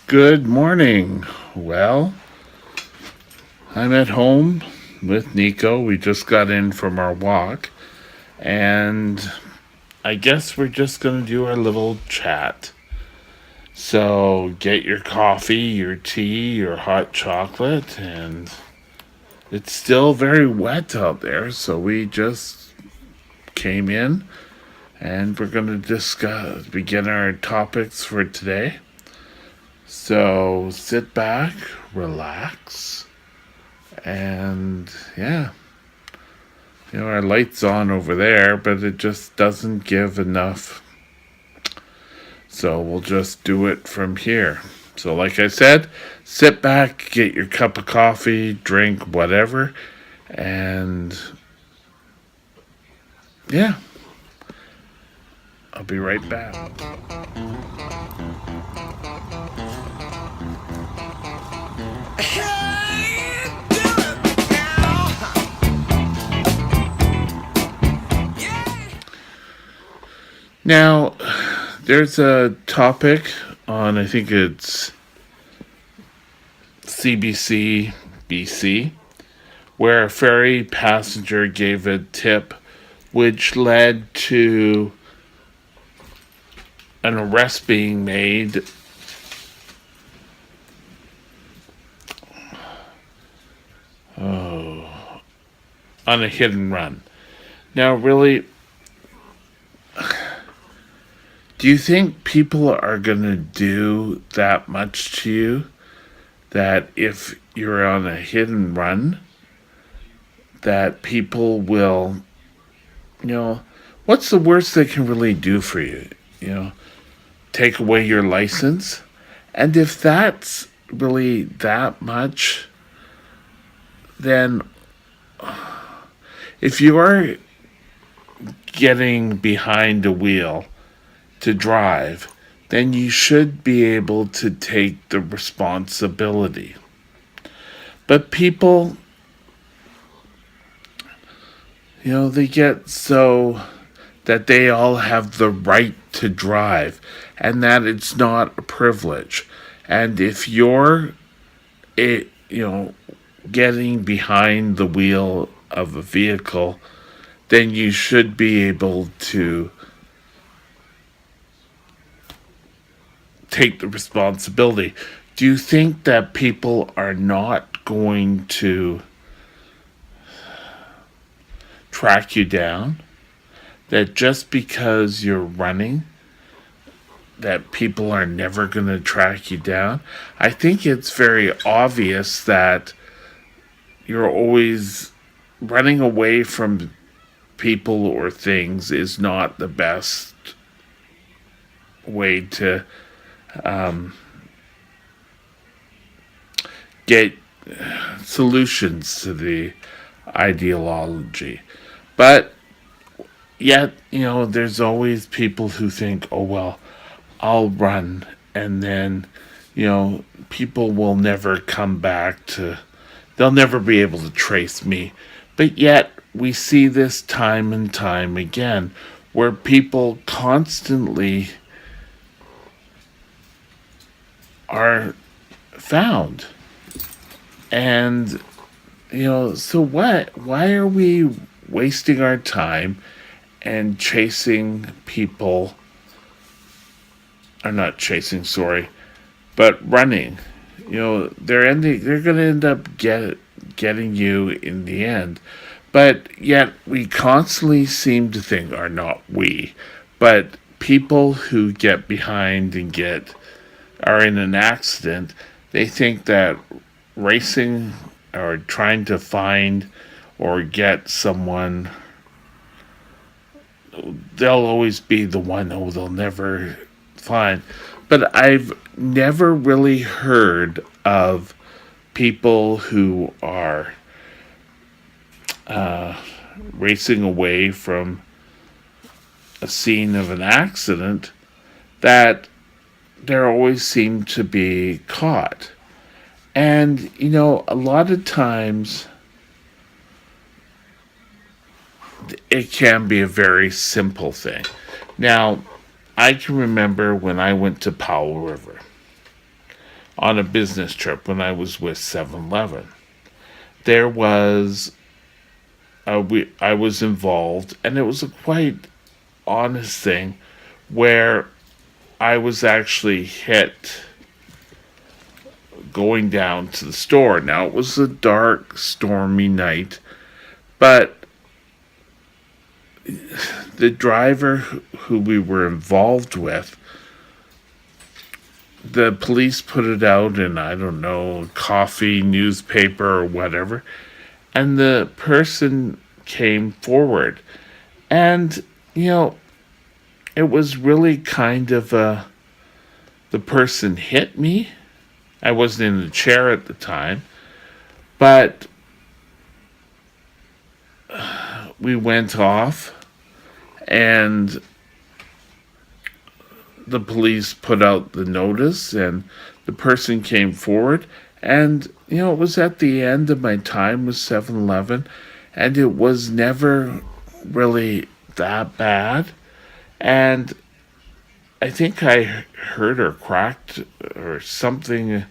Good morning. Well, I'm at home with Nico. We just got in from our walk, and I guess we're just going to do our little chat. So get your coffee, your tea, your hot chocolate, and it's still very wet out there, so we just came in and we're going to begin our topics for today. So sit back, relax, and yeah, our light's on over there, but it just doesn't give enough. So we'll just do it from here. So, like I said, sit back, get your cup of coffee, drink whatever, and yeah, I'll be right back. Now, there's a topic on, I think it's CBC BC, where a ferry passenger gave a tip which led to an arrest being made on a hit and run. Now, really, do you think people are going to do that much to you? That if you're on a hit and run, that people will, what's the worst they can really do for you? Take away your license? And if that's really that much, then if you are getting behind a wheel to drive, then you should be able to take the responsibility. But people, they get so that they all have the right to drive and that it's not a privilege. And if you're, getting behind the wheel of a vehicle, then you should be able to take the responsibility. Do you think that people are not going to track you down? That just because you're running, that people are never going to track you down? I think it's very obvious that you're always running away from people or things is not the best way to get solutions to the ideology. But yet, there's always people who think, oh, well, I'll run, and then, people will never come back they'll never be able to trace me. But yet, we see this time and time again, where people constantly are found. And, so what? Why are we wasting our time and chasing people, or not chasing, sorry, but running? They're going to end up getting you in the end. But yet we constantly seem to think, or not we, but people who get behind and are in an accident, they think that racing or trying to find or get someone, they'll always be the one they'll never find. But I've never really heard of people who are racing away from a scene of an accident that there always seem to be caught. And, a lot of times it can be a very simple thing. Now, I can remember when I went to Powell River. on a business trip when I was with 7-Eleven. There was I was involved, and it was a quite honest thing where I was actually hit going down to the store. Now, it was a dark, stormy night, but the driver who we were involved with, the police put it out in, I don't know, coffee, newspaper, or whatever, and the person came forward. And, it was really kind of the person hit me. I wasn't in the chair at the time, but we went off and the police put out the notice and the person came forward. And, it was at the end of my time with 7-Eleven, and it was never really that bad. And I think I hurt or cracked or something.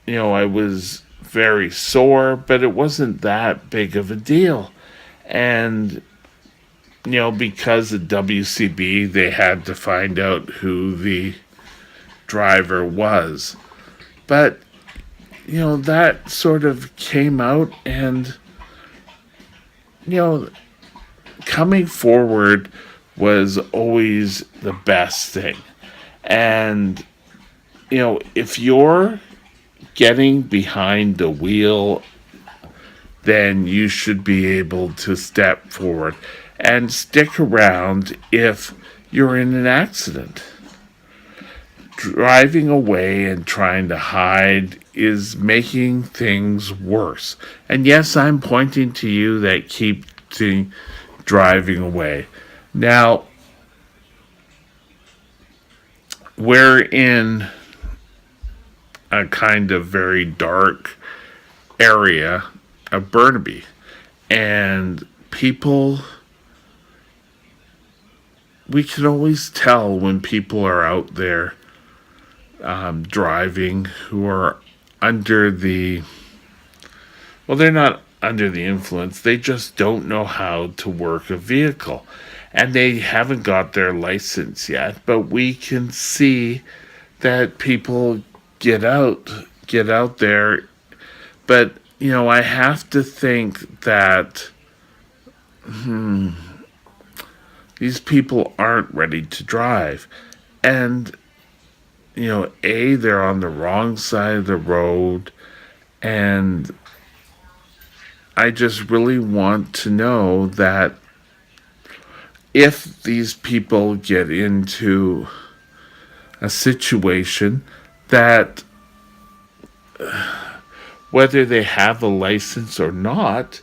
I was very sore, but it wasn't that big of a deal. And, because of WCB, they had to find out who the driver was. But, that sort of came out, and, coming forward was always the best thing. And, if you're getting behind the wheel, then you should be able to step forward and stick around if you're in an accident. Driving away and trying to hide is making things worse. And yes, I'm pointing to you that keep driving away. Now, we're in a kind of very dark area of Burnaby, and we can always tell when people are out there driving who are they're not under the influence, they just don't know how to work a vehicle. And they haven't got their license yet, but we can see that people get out there. But, I have to think that these people aren't ready to drive. And, they're on the wrong side of the road, and I just really want to know that if these people get into a situation that whether they have a license or not,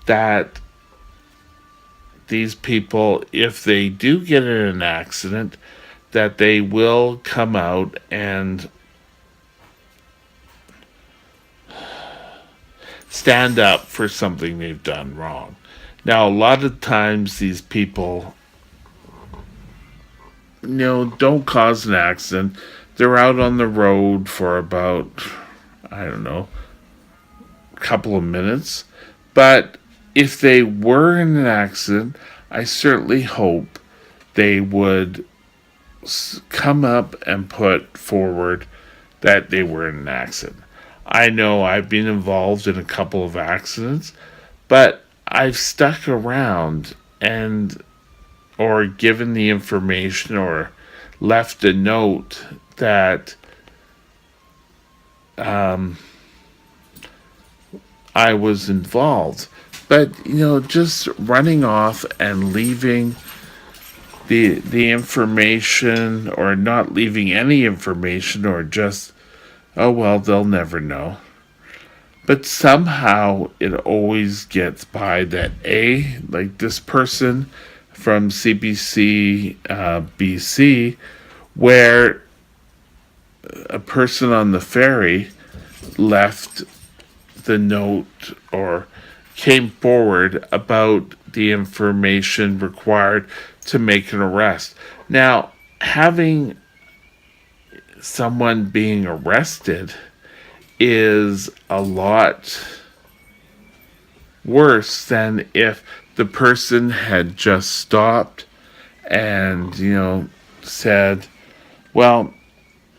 that these people, if they do get in an accident, that they will come out and stand up for something they've done wrong. Now, a lot of times these people, don't cause an accident. They're out on the road for about, I don't know, a couple of minutes. But if they were in an accident, I certainly hope they would come up and put forward that they were in an accident. I know I've been involved in a couple of accidents, but I've stuck around or given the information or left a note that I was involved. But, just running off and leaving the information or not leaving any information or just, oh, well, they'll never know. But somehow it always gets by that, like this person from CBC, BC, where a person on the ferry left the note or came forward about the information required to make an arrest. Now, having someone being arrested is a lot worse than if the person had just stopped and, said, well,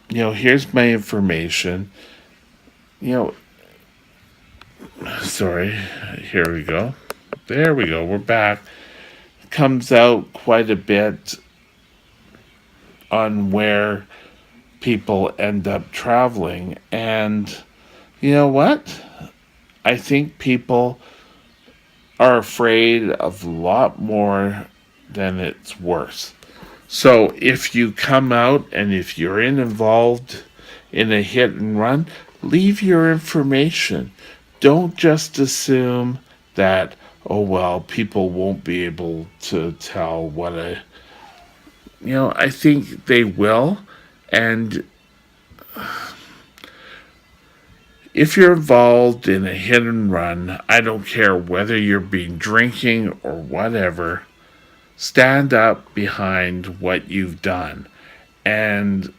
here's my information. You know, sorry, here we go. There we go, we're back. Comes out quite a bit on where people end up traveling. And you know what? I think people are afraid of a lot more than it's worth. So if you come out and if you're involved in a hit and run, leave your information. Don't just assume that, oh, well, people won't be able to tell what I think they will. And if you're involved in a hit and run, I don't care whether you're being drinking or whatever, stand up behind what you've done. And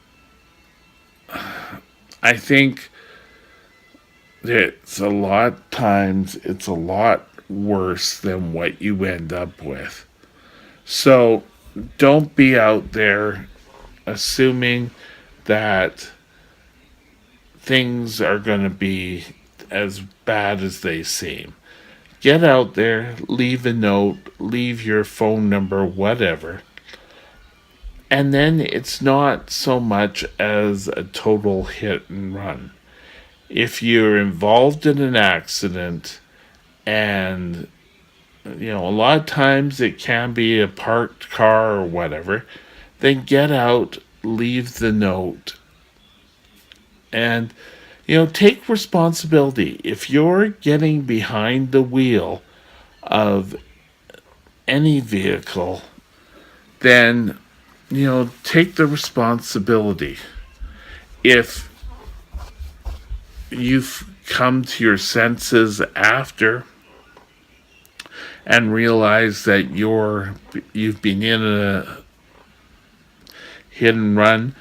I think it's a lot times it's a lot worse than what you end up with. So don't be out there assuming that things are going to be as bad as they seem. Get out there, leave a note, leave your phone number, whatever. And then it's not so much as a total hit and run. If you're involved in an accident, and a lot of times it can be a parked car or whatever, then get out, leave the note, and take responsibility. If you're getting behind the wheel of any vehicle, then take the responsibility. If you've come to your senses after and realize that you've been in a hit and run,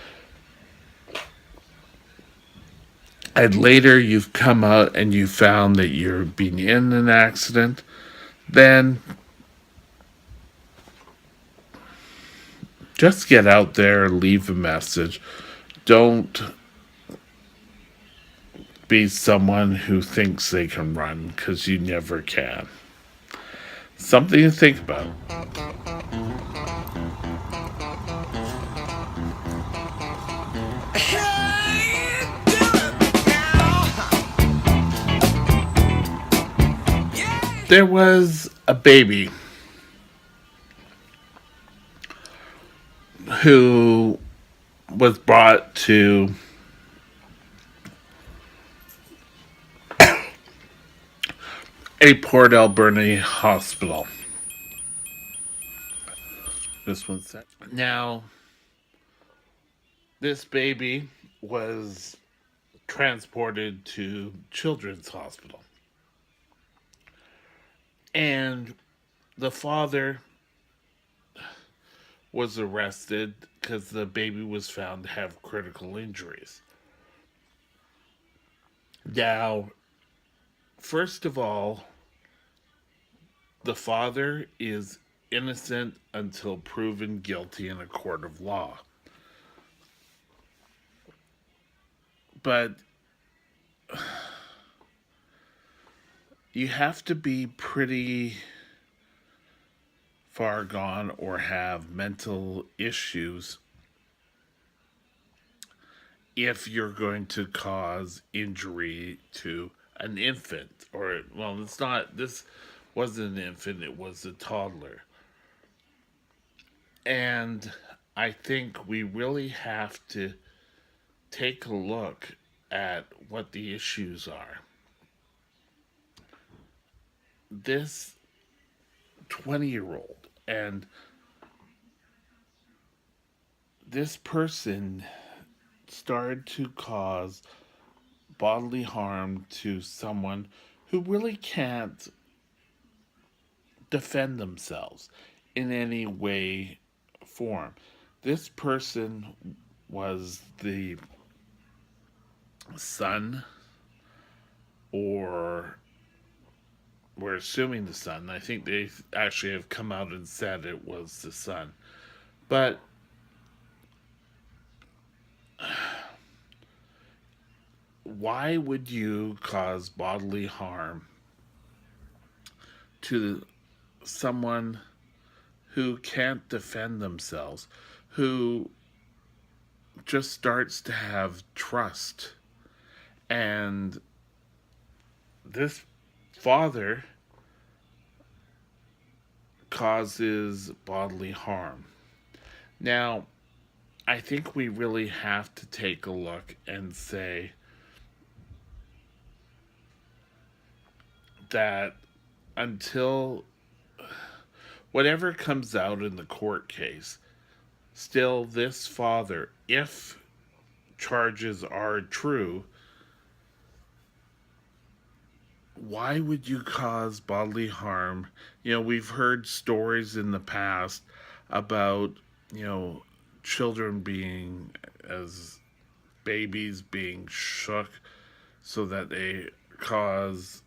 and later you've come out and you found that you're being in an accident, then just get out there, leave a message. Don't be someone who thinks they can run, because you never can. Something to think about. There was a baby who was brought to a Port Alberni hospital. This one's set. Now, this baby was transported to Children's Hospital. And the father was arrested because the baby was found to have critical injuries. Now, first of all, the father is innocent until proven guilty in a court of law. But you have to be pretty far gone or have mental issues if you're going to cause injury to an infant. Or, well, it's not, this wasn't an infant, it was a toddler. And I think we really have to take a look at what the issues are. This 20-year-old and this person started to cause bodily harm to someone who really can't defend themselves in any way, form. This person was the son, or we're assuming the son. I think they actually have come out and said it was the son. But why would you cause bodily harm to someone who can't defend themselves, who just starts to have trust? And this father causes bodily harm. Now, I think we really have to take a look and say that until whatever comes out in the court case, still this father, if charges are true, why would you cause bodily harm? We've heard stories in the past about, you know, children being, as babies, being shook so that they cause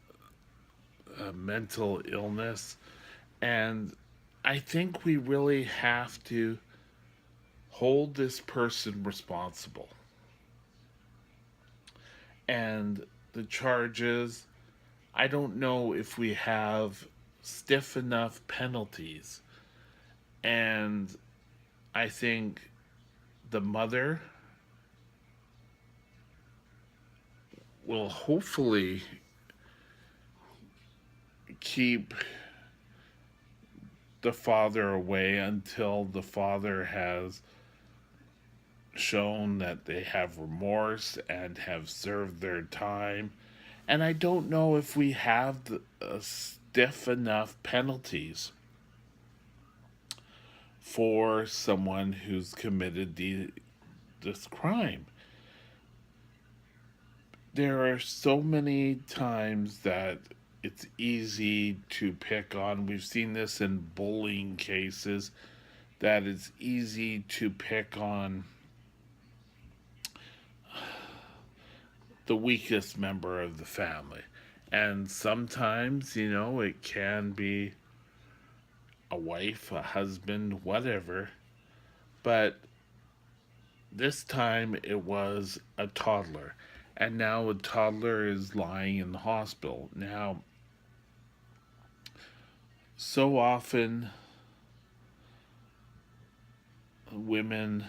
mental illness. And I think we really have to hold this person responsible. And the charges, I don't know if we have stiff enough penalties. And I think the mother will hopefully keep the father away until the father has shown that they have remorse and have served their time. And I don't know if we have stiff enough penalties for someone who's committed this crime. There are so many times that it's easy to pick on. We've seen this in bullying cases, that it's easy to pick on the weakest member of the family. And sometimes, it can be a wife, a husband, whatever. But this time it was a toddler. And now a toddler is lying in the hospital. Now, so often women,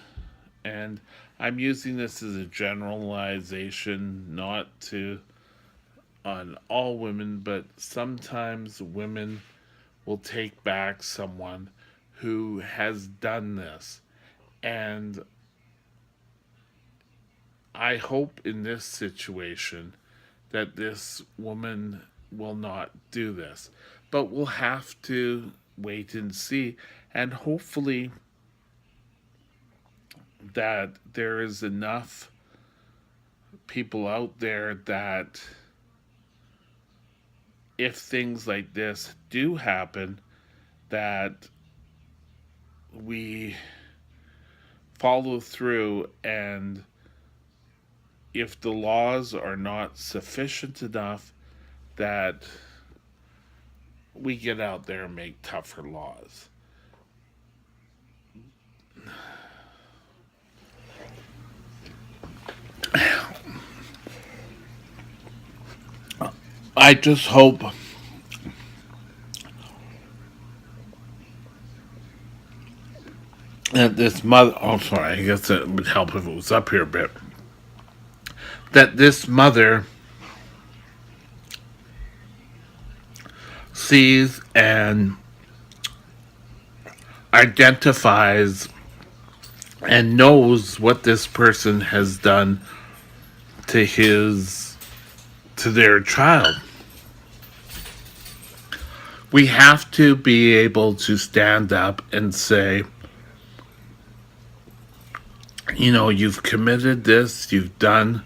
and I'm using this as a generalization, not to on all women, but sometimes women will take back someone who has done this. And I hope in this situation that this woman will not do this. But we'll have to wait and see. And hopefully that there is enough people out there that if things like this do happen, that we follow through, and if the laws are not sufficient enough, that we get out there and make tougher laws. I just hope that this mother, oh, sorry, I guess it would help if it was up here a bit, that this mother sees and identifies and knows what this person has done to their child. We have to be able to stand up and say, you've committed this, you've done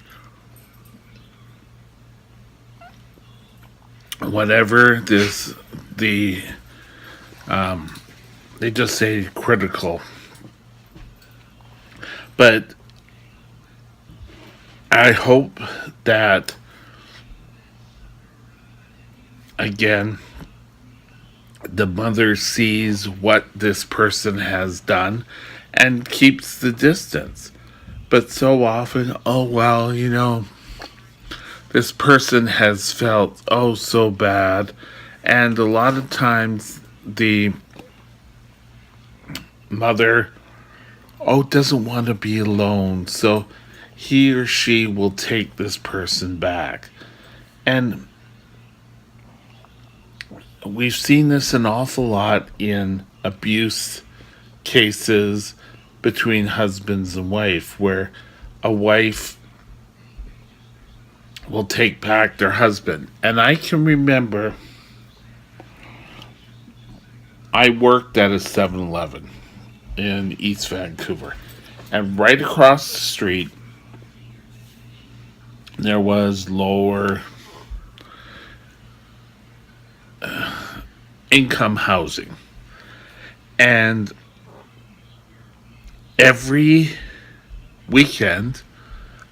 whatever they just say critical. But I hope that, again, the mother sees what this person has done and keeps the distance. But so often, oh, well, this person has felt oh so bad. And a lot of times, the mother, oh, doesn't want to be alone. So he or she will take this person back. And we've seen this an awful lot in abuse cases between husbands and wife, where a wife will take back their husband. And I can remember I worked at a 7-Eleven in East Vancouver. And right across the street, there was lower income housing. And every weekend,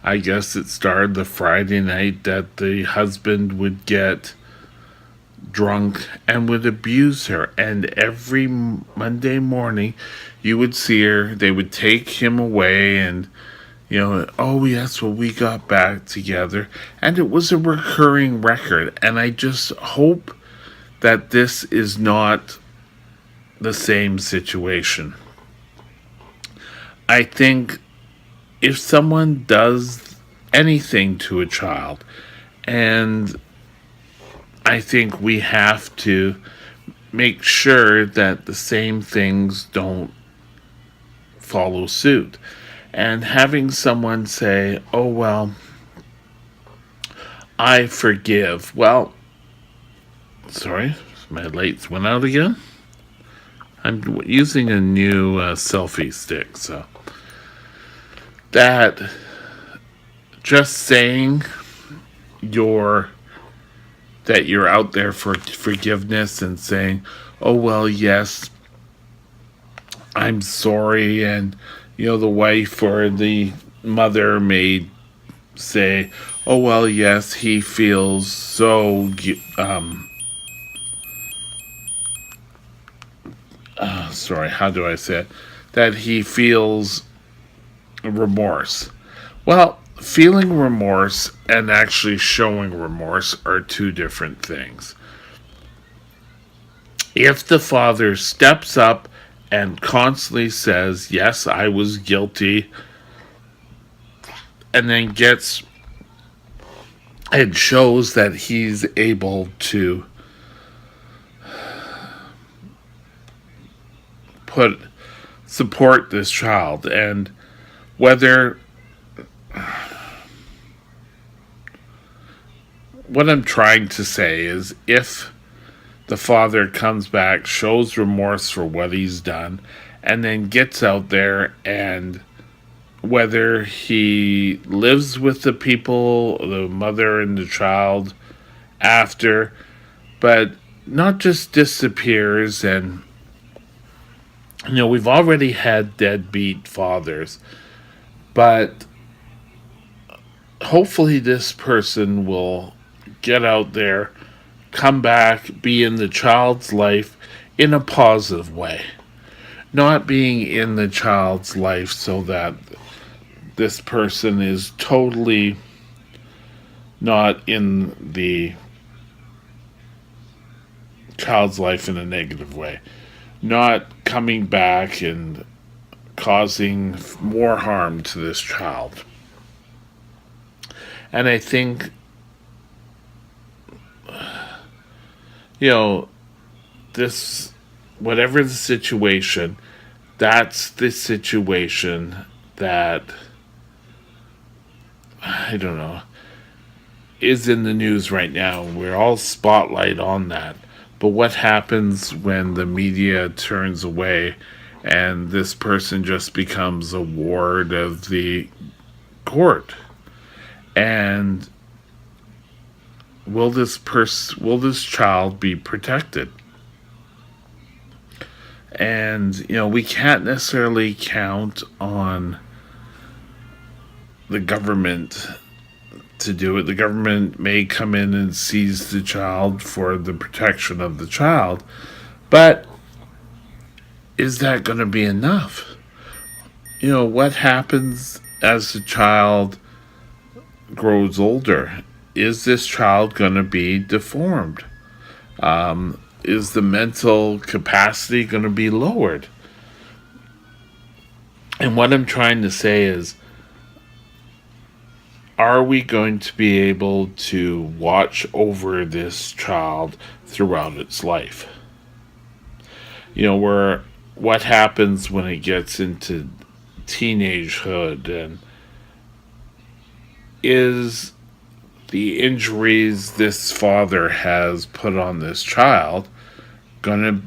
I guess it started the Friday night, that the husband would get drunk and would abuse her. And every Monday morning, you would see her, they would take him away, and, oh, yes, well, we got back together. And it was a recurring record. And I just hope that this is not the same situation. I think if someone does anything to a child, and I think we have to make sure that the same things don't follow suit. And having someone say, oh, well, I forgive. Well, sorry, my lights went out again. I'm using a new selfie stick, so that just saying that you're out there for forgiveness and saying, oh, well, yes, I'm sorry, and the wife or the mother may say, oh, well, yes, he feels so sorry, how do I say it? That he feels remorse. Well, feeling remorse and actually showing remorse are two different things. If the father steps up and constantly says, yes, I was guilty, and then it shows that he's able to support this child, and whether what I'm trying to say is, if the father comes back, shows remorse for what he's done, and then gets out there, and whether he lives with the people, the mother and the child after, but not just disappears. And we've already had deadbeat fathers, but hopefully this person will get out there, come back, be in the child's life in a positive way. Not being in the child's life so that this person is totally not in the child's life in a negative way. Not coming back and causing more harm to this child. And I think, this, whatever the situation, that's the situation that, I don't know, is in the news right now. We're all spotlight on that. But what happens when the media turns away and this person just becomes a ward of the court? And will this child be protected? And we can't necessarily count on the government to do it. The government may come in and seize the child for the protection of the child, but is that going to be enough? What happens as the child grows older? Is this child going to be deformed? Is the mental capacity going to be lowered? And what I'm trying to say is, are we going to be able to watch over this child throughout its life? Where what happens when it gets into teenagehood, and is the injuries this father has put on this child gonna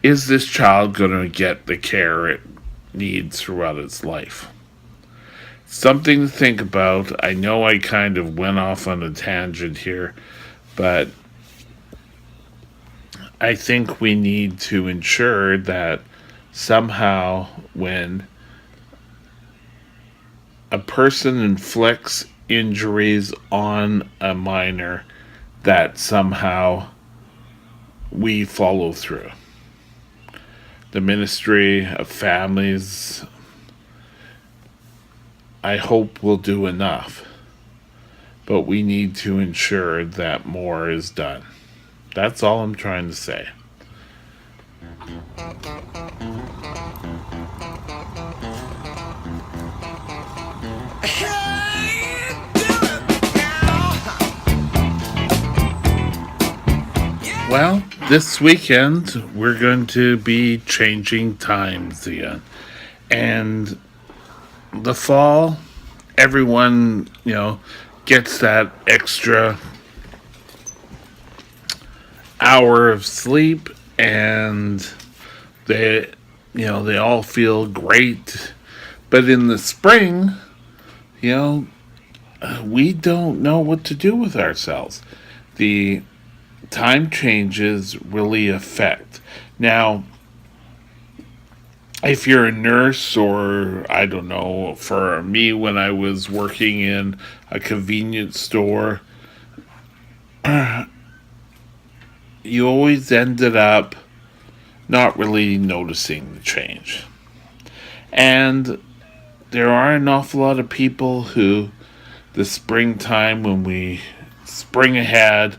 is this child gonna get the care it needs throughout its life? Something to think about. I know I kind of went off on a tangent here, but I think we need to ensure that somehow when a person inflicts injuries on a minor, that somehow we follow through. The Ministry of Families, I hope, will do enough, but we need to ensure that more is done. That's all I'm trying to say. Well, this weekend we're going to be changing times again. And the fall, everyone, gets that extra hour of sleep, and they all feel great. But in the spring, we don't know what to do with ourselves. The time changes really affect. Now, if you're a nurse, or I don't know, for me, when I was working in a convenience store, you always ended up not really noticing the change. And there are an awful lot of people who, the springtime, when we spring ahead,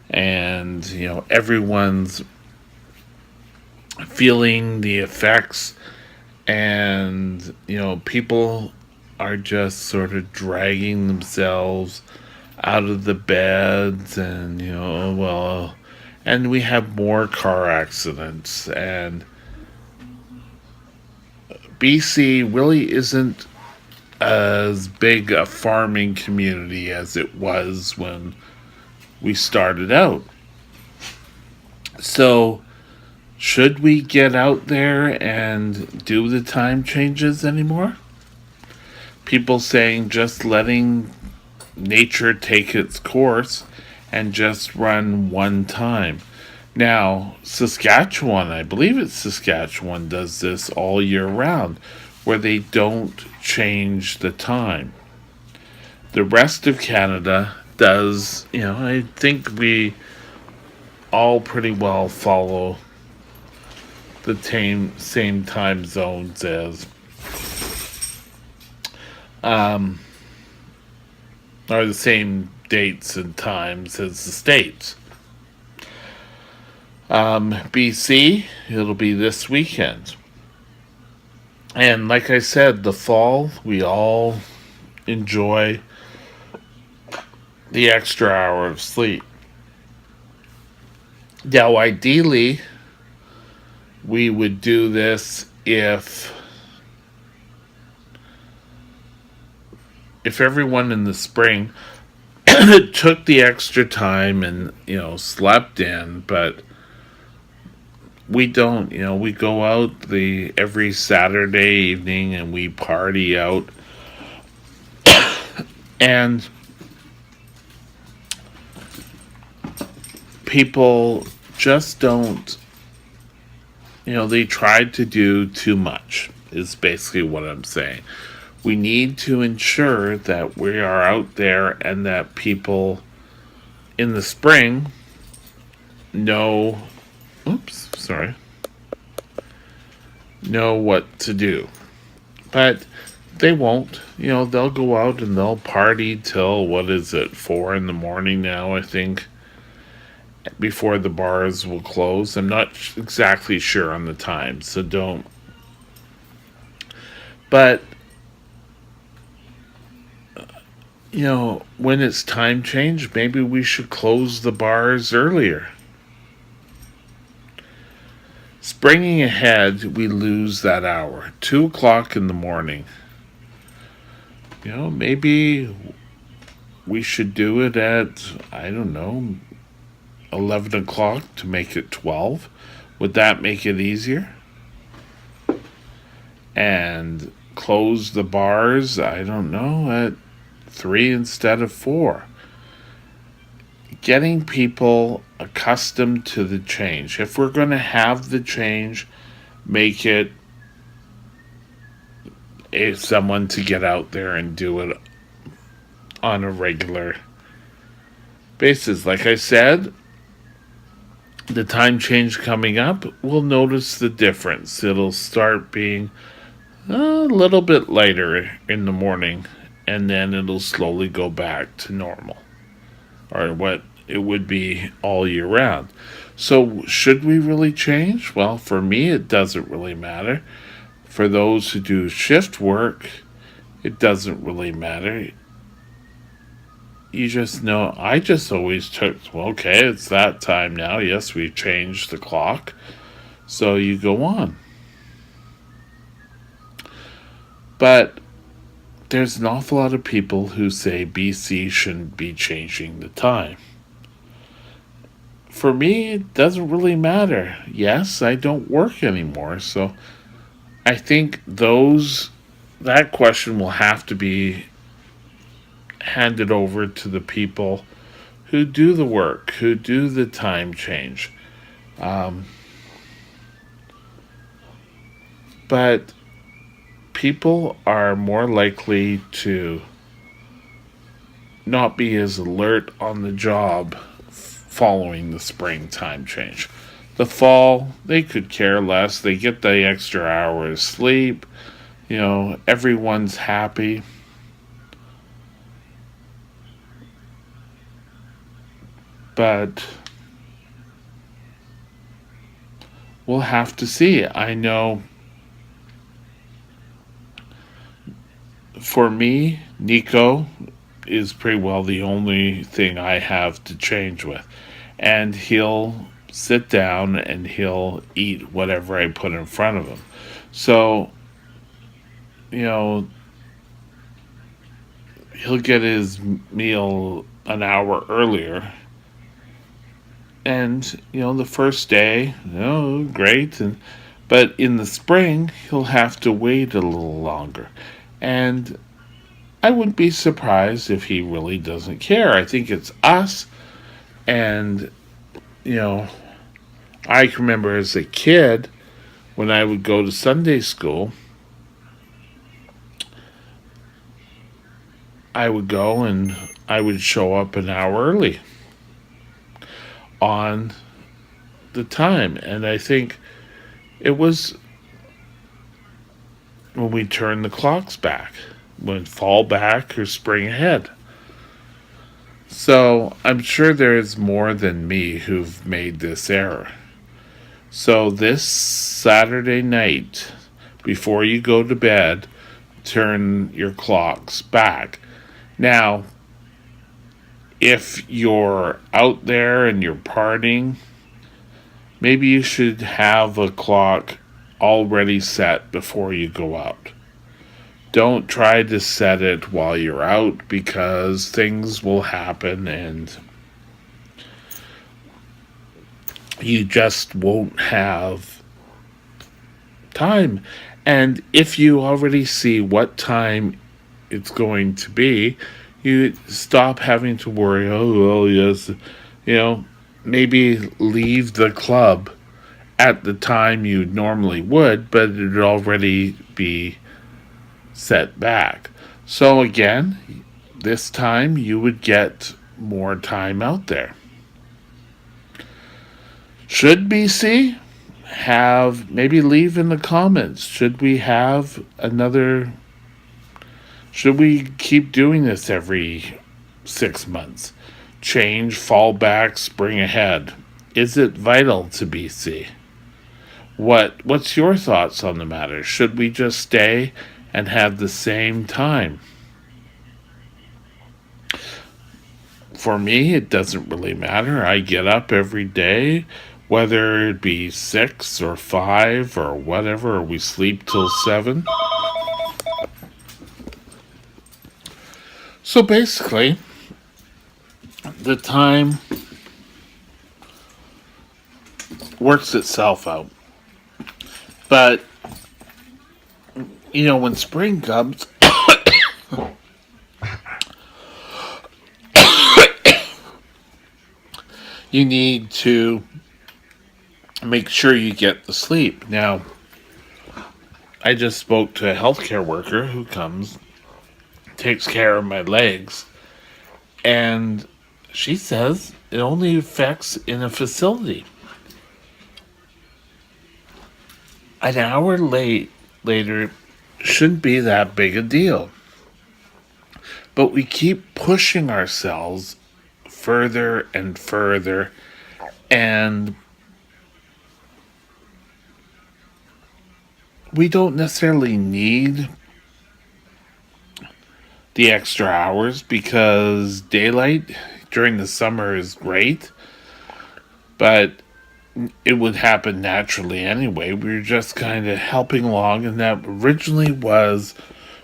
and everyone's feeling the effects, and people are just sort of dragging themselves out of the beds, and and we have more car accidents, and BC really isn't as big a farming community as it was when we started out. So, should we get out there and do the time changes anymore? People saying just letting nature take its course and just run one time. Now, Saskatchewan, I believe it's Saskatchewan, does this all year round, where they don't change the time. The rest of Canada does, I think we all pretty well follow the same time zones as, or the same dates and times as the States. BC, it'll be this weekend. And like I said, the fall, we all enjoy the extra hour of sleep. Now, ideally, we would do this if everyone in the spring took the extra time and slept in, but we don't. We go out every Saturday evening and we party out, and people just don't. They tried to do too much, is basically what I'm saying. We need to ensure that we are out there and that people in the spring know, oops, sorry, know what to do. But they won't. They'll go out and they'll party till, what is it, 4 in the morning now, I think, before the bars will close. I'm not exactly sure on the time, so don't. But, when it's time change, maybe we should close the bars earlier. Springing ahead, we lose that hour. 2 o'clock in the morning. Maybe we should do it at, I don't know, 11 o'clock to make it 12. Would that make it easier? And close the bars, I don't know, at 3 instead of 4. Getting people accustomed to the change. If we're going to have the change, make it someone to get out there and do it on a regular basis. Like I said, the time change coming up, we'll notice the difference. It'll start being a little bit later in the morning, and then it'll slowly go back to normal, or what it would be all year round. So, should we really change? Well, for me, it doesn't really matter. For those who do shift work, it doesn't really matter. You just know, I just always took, well, okay, it's that time now. Yes, we've changed the clock. So you go on. But there's an awful lot of people who say BC shouldn't be changing the time. For me, it doesn't really matter. Yes, I don't work anymore, so I think that question will have to be handed over to the people who do the work, who do the time change. But people are more likely to not be as alert on the job following the spring time change. The fall, they could care less. They get the extra hour of sleep. Everyone's happy. But we'll have to see. I know for me, Nico is pretty well the only thing I have to change with. And he'll sit down and he'll eat whatever I put in front of him. So, he'll get his meal an hour earlier. And, the first day, great. But in the spring, he'll have to wait a little longer. And I wouldn't be surprised if he really doesn't care. I think it's us. And, I can remember as a kid, when I would go to Sunday school, I would go and I would show up an hour early on the time. And I think it was when we turned the clocks back, when fall back or spring ahead. So I'm sure there is more than me who've made this error. So this Saturday night, before you go to bed, turn your clocks back. Now, if you're out there and you're partying, maybe you should have a clock already set before you go out. Don't try to set it while you're out, because things will happen and you just won't have time. And if you already see what time it's going to be, you stop having to worry, oh, well, yes, maybe leave the club at the time you normally would, but it'd already be set back. So again, this time you would get more time out there. Should BC have, maybe leave in the comments, should we have another, should we keep doing this every 6 months? Change, fall back, spring ahead. Is it vital to BC? What's your thoughts on the matter? Should we just stay and have the same time? For me, it doesn't really matter. I get up every day, whether it be 6 or 5 or whatever, or we sleep till 7. So basically, the time works itself out. But, when spring comes, you need to make sure you get the sleep. Now, I just spoke to a healthcare worker who comes, takes care of my legs, and she says it only affects in a facility. An hour later shouldn't be that big a deal. But we keep pushing ourselves further and further, and we don't necessarily need the extra hours because daylight during the summer is great, but it would happen naturally anyway. We were just kind of helping along, and that originally was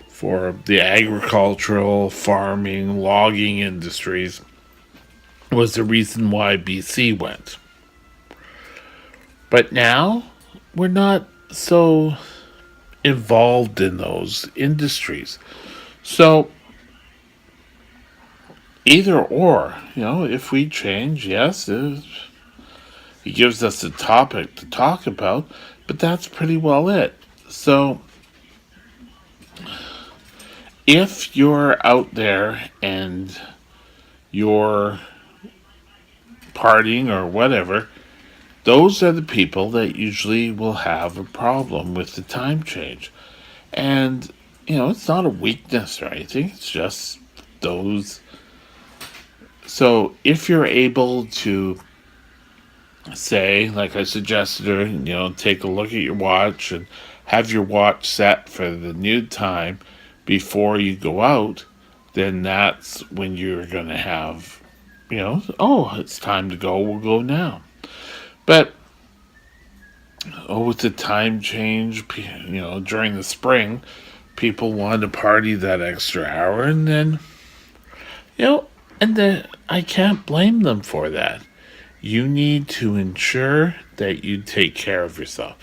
for the agricultural, farming, logging industries, was the reason why BC went. But now we're not so involved in those industries. So either or, if we change, yes, it gives us a topic to talk about, but that's pretty well it. So if you're out there and you're partying or whatever, those are the people that usually will have a problem with the time change. And, it's not a weakness or anything, it's just those. So if you're able to say, like I suggested her, take a look at your watch and have your watch set for the new time before you go out, then that's when you're going to have, it's time to go, we'll go now. But, with the time change, during the spring, people wanted to party that extra hour, and then, I can't blame them for that. You need to ensure that you take care of yourself.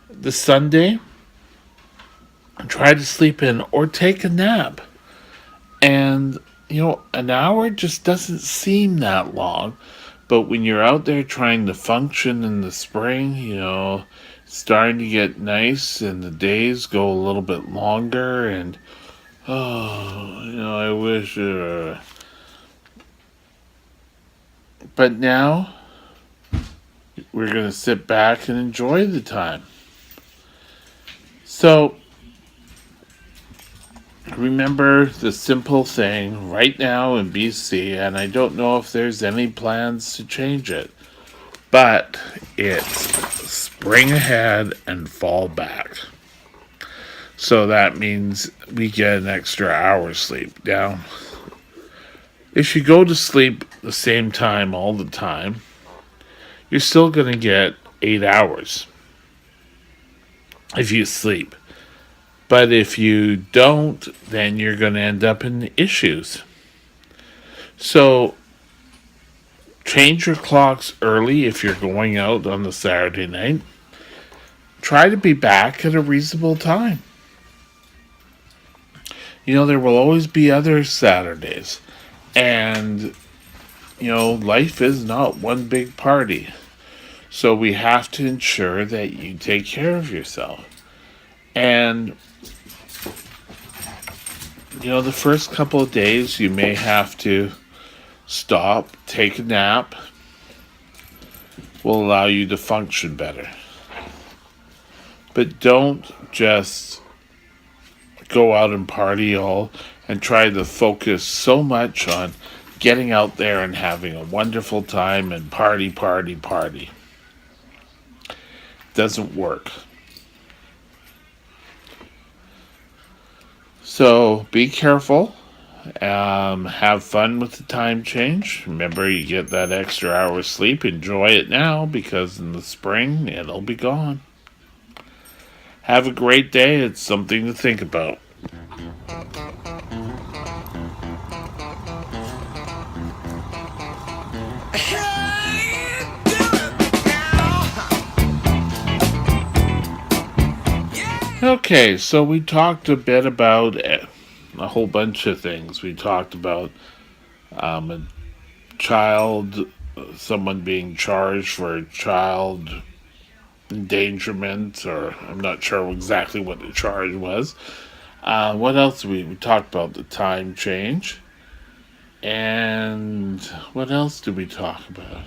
The Sunday, try to sleep in or take a nap. And, an hour just doesn't seem that long. But when you're out there trying to function in the spring, starting to get nice and the days go a little bit longer and, I wish... But now, we're going to sit back and enjoy the time. So, remember the simple thing right now in BC, and I don't know if there's any plans to change it, but it's spring ahead and fall back. So that means we get an extra hour's sleep. Now, if you go to sleep the same time all the time, you're still going to get 8 hours if you sleep. But if you don't, then you're going to end up in issues. So change your clocks early if you're going out on the Saturday night. Try to be back at a reasonable time. There will always be other Saturdays. And, life is not one big party. So we have to ensure that you take care of yourself. And The first couple of days you may have to stop, take a nap, will allow you to function better. But don't just go out and party all and try to focus so much on getting out there and having a wonderful time and party, party, party. Doesn't work. So be careful. Have fun with the time change. Remember, you get that extra hour of sleep. Enjoy it now because in the spring it'll be gone. Have a great day. It's something to think about. Okay, so we talked a bit about a whole bunch of things. We talked about a child, someone being charged for child endangerment, or I'm not sure exactly what the charge was. What else? We talked about the time change. And what else did we talk about?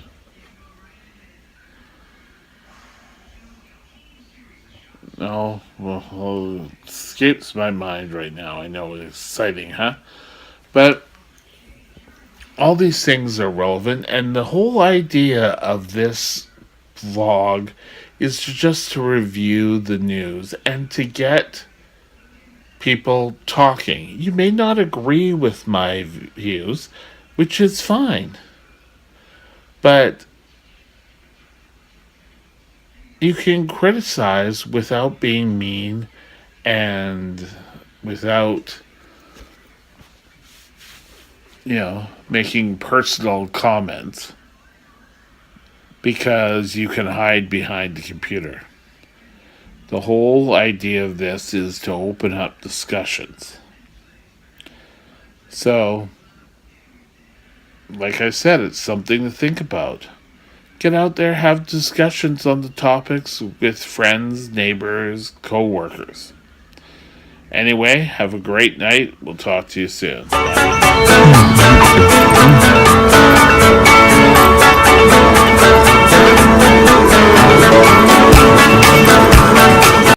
No, well, it escapes my mind right now. I know it's exciting, huh? But all these things are relevant, and the whole idea of this vlog is just to review the news and to get people talking. You may not agree with my views, which is fine, but you can criticize without being mean and without, making personal comments because you can hide behind the computer. The whole idea of this is to open up discussions. So, like I said, it's something to think about. Get out there, have discussions on the topics with friends, neighbors, co-workers. Anyway, have a great night. We'll talk to you soon. Bye.